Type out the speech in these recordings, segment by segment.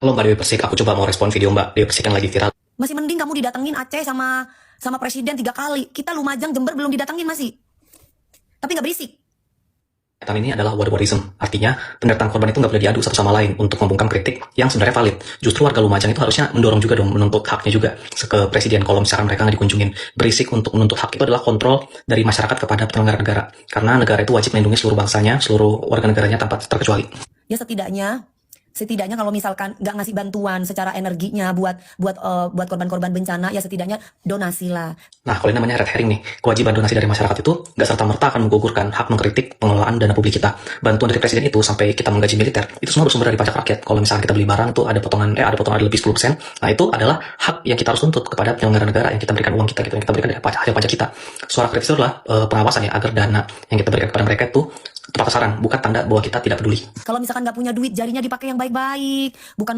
Halo Mbak Dewi Persik, aku coba mau respon video Mbak Dewi Persik yang lagi viral. Masih mending kamu didatengin Aceh sama presiden 3 kali. Kita Lumajang, Jember belum didatengin masih. Tapi nggak berisik. Pernyataan ini adalah whataboutism, artinya pendataan korban itu nggak boleh diadu satu sama lain untuk membungkam kritik yang sebenarnya valid. Justru warga Lumajang itu harusnya mendorong juga dong, menuntut haknya juga ke presiden kalau misalkan mereka nggak dikunjungin. Berisik untuk menuntut hak itu adalah kontrol dari masyarakat kepada penyelenggara negara. Karena negara itu wajib melindungi seluruh bangsanya, seluruh warga negaranya tanpa terkecuali. Ya setidaknya kalau misalkan nggak ngasih bantuan secara energinya buat korban-korban bencana, ya setidaknya donasi lah. Nah, kalau ini namanya red herring nih, kewajiban donasi dari masyarakat itu nggak serta-merta akan menggugurkan hak mengkritik pengelolaan dana publik kita. Bantuan dari presiden itu sampai kita menggaji militer, itu semua bersumber dari pajak rakyat. Kalau misalnya kita beli barang itu ada potongan ada lebih 10%, nah itu adalah hak yang kita harus tuntut kepada penyelenggara negara yang kita berikan uang kita gitu, yang kita berikan dari hasil pajak kita. Suara kritis itu adalah pengawasan ya, agar dana yang kita berikan kepada mereka itu tepat sasaran, bukan tanda bahwa kita tidak peduli. Kalau misalkan nggak punya duit, jarinya dipakai yang baik-baik, bukan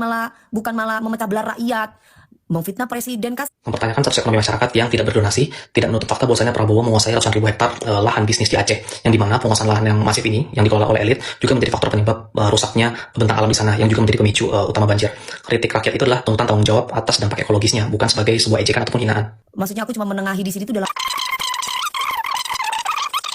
malah memecah belah rakyat, memfitnah presiden kas. Mempertanyakan status ekonomi masyarakat yang tidak berdonasi, tidak menutup fakta bahwasanya Prabowo menguasai ratusan ribu hektar lahan bisnis di Aceh, yang dimana penguasaan lahan yang masif ini yang dikelola oleh elit juga menjadi faktor penyebab rusaknya bentang alam di sana, yang juga menjadi pemicu utama banjir. Kritik rakyat itu adalah tuntutan tanggung jawab atas dampak ekologisnya, bukan sebagai sebuah ejekan ataupun hinaan. Maksudnya aku cuma menengahi di sini itu adalah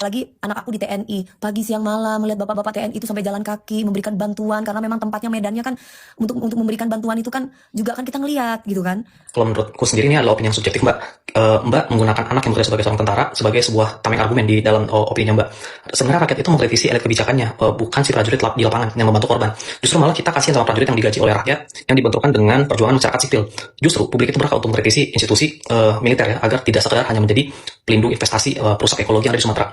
lagi anak aku di TNI, pagi siang malam melihat bapak-bapak TNI itu sampai jalan kaki memberikan bantuan, karena memang tempatnya medannya kan untuk memberikan bantuan itu kan juga kan kita ngelihat gitu kan. Kalau menurutku sendiri ini adalah opini yang subjektif Mbak. Mbak menggunakan anak yang bekerja sebagai seorang tentara sebagai sebuah tameng argumen di dalam opini Mbak. Sebenarnya rakyat itu mengkritisi elit kebijakannya, bukan si prajurit di lapangan yang membantu korban. Justru malah kita kasihan sama prajurit yang digaji oleh rakyat, yang dibenturkan dengan perjuangan masyarakat sipil. Justru publik itu berhak untuk mengkritisi institusi militer ya, agar tidak sekedar hanya menjadi pelindung investasi perusak ekologi yang ada di Sumatera.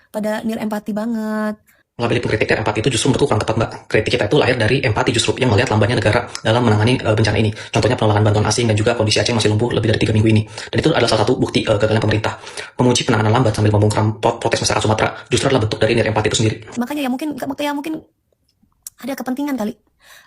Pada nir empati banget. Melabeli pengkritik dan empati itu justru menurutku kurang tepat Mbak. Kritik kita itu lahir dari empati justru, yang melihat lambannya negara dalam menangani bencana ini. Contohnya penolakan bantuan asing dan juga kondisi Aceh masih lumpuh lebih dari 3 minggu ini. Dan itu adalah salah satu bukti gagalnya pemerintah. Memuji penanganan lambat sambil membungkam protes masyarakat Sumatera justru adalah bentuk dari nir empati itu sendiri. Makanya ya mungkin ada kepentingan kali.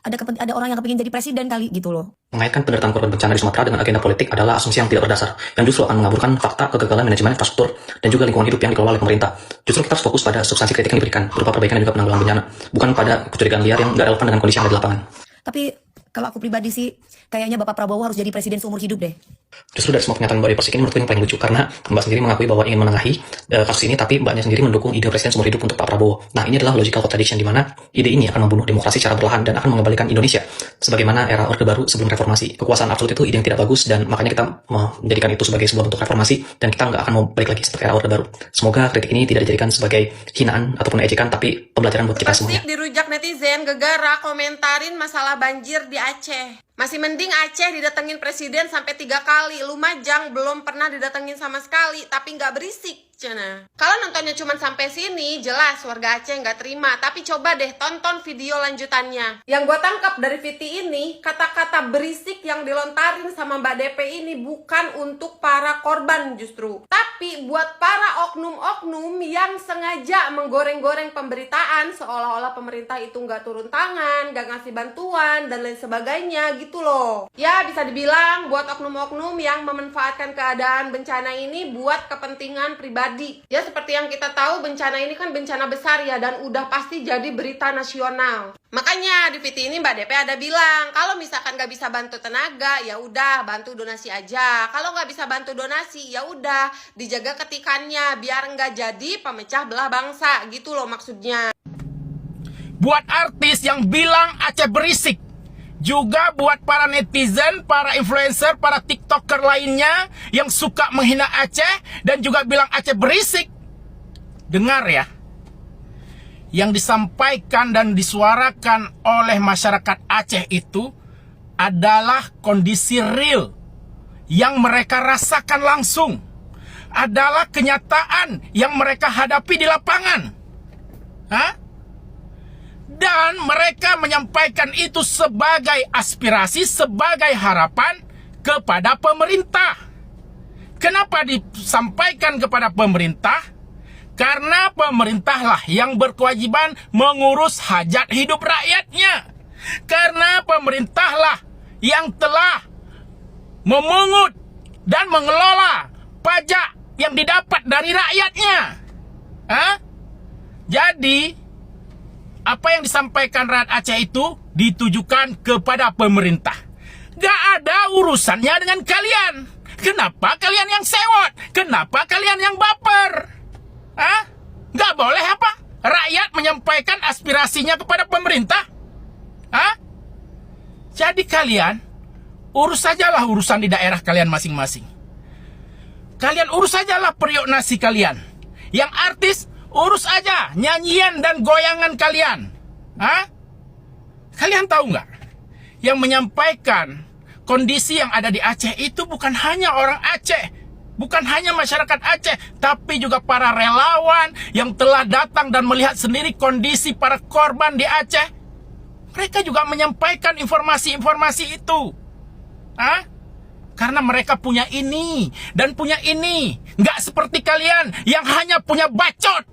Ada orang yang kepingin jadi presiden kali gitu loh. Mengaitkan pendertaan korban bencana di Sumatera dengan agenda politik adalah asumsi yang tidak berdasar, yang justru akan mengaburkan fakta kegagalan manajemen infrastruktur dan juga lingkungan hidup yang dikelola oleh pemerintah. Justru kita harus fokus pada substansi kritik yang diberikan berupa perbaikan dan juga penanggulangan bencana, bukan pada kecurigaan liar yang nggak relevan dengan kondisi yang ada di lapangan. Tapi kalau aku pribadi sih, kayaknya Bapak Prabowo harus jadi presiden seumur hidup deh. Justru dari semua pernyataan Mbak Dewi Persik ini menurutku yang paling lucu, karena Mbak sendiri mengakui bahwa ingin menengahi kasus ini, tapi Mbaknya sendiri mendukung ide presiden seumur hidup untuk Pak Prabowo. Nah, ini adalah logical contradiction, di mana ide ini akan membunuh demokrasi secara perlahan dan akan mengembalikan Indonesia sebagaimana era Orde Baru sebelum reformasi. Kekuasaan absolut itu ide yang tidak bagus, dan makanya kita menjadikan itu sebagai sebuah bentuk reformasi, dan kita nggak akan mau balik lagi seperti era Orde Baru. Semoga kritik ini tidak dijadikan sebagai hinaan ataupun ejekan, tapi pembelajaran buat kita semuanya. Dirujak netizen gegara komentarin masalah banjir di Aceh. Masih mending Aceh didatengin presiden sampai 3 kali. Lumajang belum pernah didatengin sama sekali, tapi nggak berisik. Kalau nontonnya cuma sampai sini, jelas warga Aceh nggak terima. Tapi coba deh tonton video lanjutannya. Yang gue tangkap dari VT ini, kata-kata berisik yang dilontarin sama Mbak DP ini bukan untuk para korban justru, tapi buat para oknum-oknum yang sengaja menggoreng-goreng pemberitaan seolah-olah pemerintah itu nggak turun tangan, nggak ngasih bantuan, dan lain sebagainya gitu loh. Ya bisa dibilang buat oknum-oknum yang memanfaatkan keadaan bencana ini buat kepentingan pribadi. Ya seperti yang kita tahu, bencana ini kan bencana besar ya, dan udah pasti jadi berita nasional. Makanya di VT ini Mbak DP ada bilang, kalau misalkan nggak bisa bantu tenaga, ya udah bantu donasi aja. Kalau nggak bisa bantu donasi, ya udah dijaga ketikannya biar nggak jadi pemecah belah bangsa gitu loh maksudnya. Buat artis yang bilang Aceh berisik, juga buat para netizen, para influencer, para tiktoker lainnya yang suka menghina Aceh dan juga bilang Aceh berisik. Dengar ya, yang disampaikan dan disuarakan oleh masyarakat Aceh itu adalah kondisi real yang mereka rasakan langsung, adalah kenyataan yang mereka hadapi di lapangan. Dan mereka menyampaikan itu sebagai aspirasi, sebagai harapan kepada pemerintah. Kenapa disampaikan kepada pemerintah? Karena pemerintahlah yang berkewajiban mengurus hajat hidup rakyatnya. Karena pemerintahlah yang telah memungut dan mengelola pajak yang didapat dari rakyatnya. Jadi apa yang disampaikan rakyat Aceh itu ditujukan kepada pemerintah. Gak ada urusannya dengan kalian. Kenapa kalian yang sewot? Kenapa kalian yang baper? Hah? Gak boleh apa? Rakyat menyampaikan aspirasinya kepada pemerintah? Hah? Jadi kalian urus sajalah urusan di daerah kalian masing-masing. Kalian urus sajalah periuk nasi kalian. Yang artis, urus aja nyanyian dan goyangan kalian. Hah? Kalian tahu nggak? Yang menyampaikan kondisi yang ada di Aceh itu bukan hanya orang Aceh, bukan hanya masyarakat Aceh, tapi juga para relawan yang telah datang dan melihat sendiri kondisi para korban di Aceh. Mereka juga menyampaikan informasi-informasi itu. Hah? Karena mereka punya ini dan punya ini. Nggak seperti kalian yang hanya punya bacot.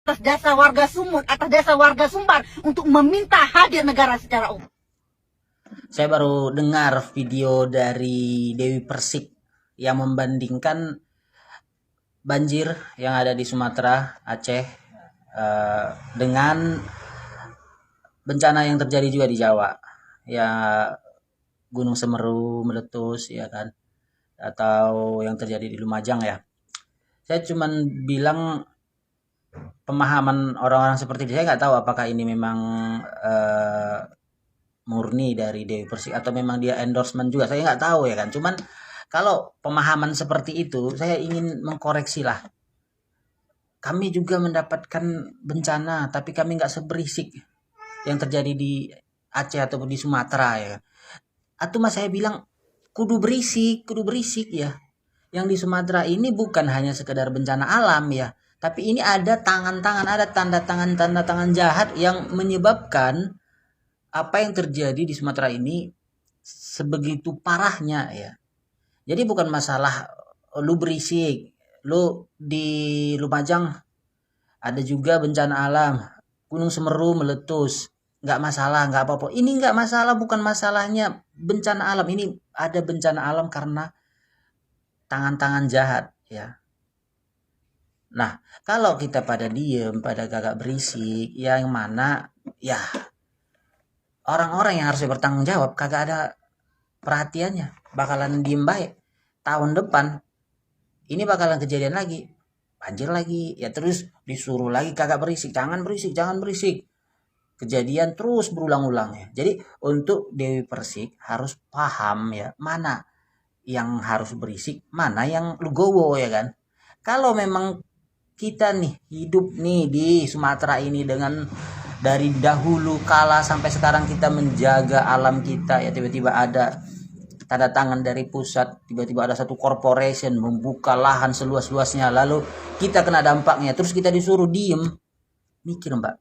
Atas dasar warga Sumut, atas dasar warga Sumbar untuk meminta hadir negara secara umum. Saya baru dengar video dari Dewi Persik yang membandingkan banjir yang ada di Sumatera, Aceh, dengan bencana yang terjadi juga di Jawa. Ya, Gunung Semeru meletus, ya kan, atau yang terjadi di Lumajang ya. Saya cuman bilang pemahaman orang-orang seperti itu, saya nggak tahu apakah ini memang murni dari Dewi Persik atau memang dia endorsement juga, saya nggak tahu ya kan. Cuman kalau pemahaman seperti itu, saya ingin mengkoreksi lah. Kami juga mendapatkan bencana, tapi kami nggak seberisik yang terjadi di Aceh ataupun di Sumatera ya. Atau mas saya bilang kudu berisik ya. Yang di Sumatera ini bukan hanya sekedar bencana alam ya, tapi ini ada tangan-tangan, ada tanda tangan jahat yang menyebabkan apa yang terjadi di Sumatera ini sebegitu parahnya ya. Jadi bukan masalah lu berisik, lu di Lumajang ada juga bencana alam, Gunung Semeru meletus, nggak masalah, nggak apa-apa. Ini nggak masalah, bukan masalahnya bencana alam. Ini ada bencana alam karena tangan-tangan jahat ya. Nah, kalau kita pada diem, pada gagak berisik, yang mana ya orang-orang yang harusnya bertanggung jawab kagak ada perhatiannya. bakalan diem baik. Tahun depan ini bakalan kejadian lagi, banjir lagi, ya terus disuruh lagi kagak berisik, jangan berisik. Kejadian terus berulang-ulang ya. Jadi untuk Dewi Persik harus paham ya, mana yang harus berisik, mana yang legowo ya kan. Kalau memang kita nih hidup nih di Sumatera ini dengan dari dahulu kala sampai sekarang kita menjaga alam kita ya, tiba-tiba ada tanda tangan dari pusat, tiba-tiba ada satu corporation membuka lahan seluas-luasnya, lalu kita kena dampaknya, terus kita disuruh diem. Mikir Mbak,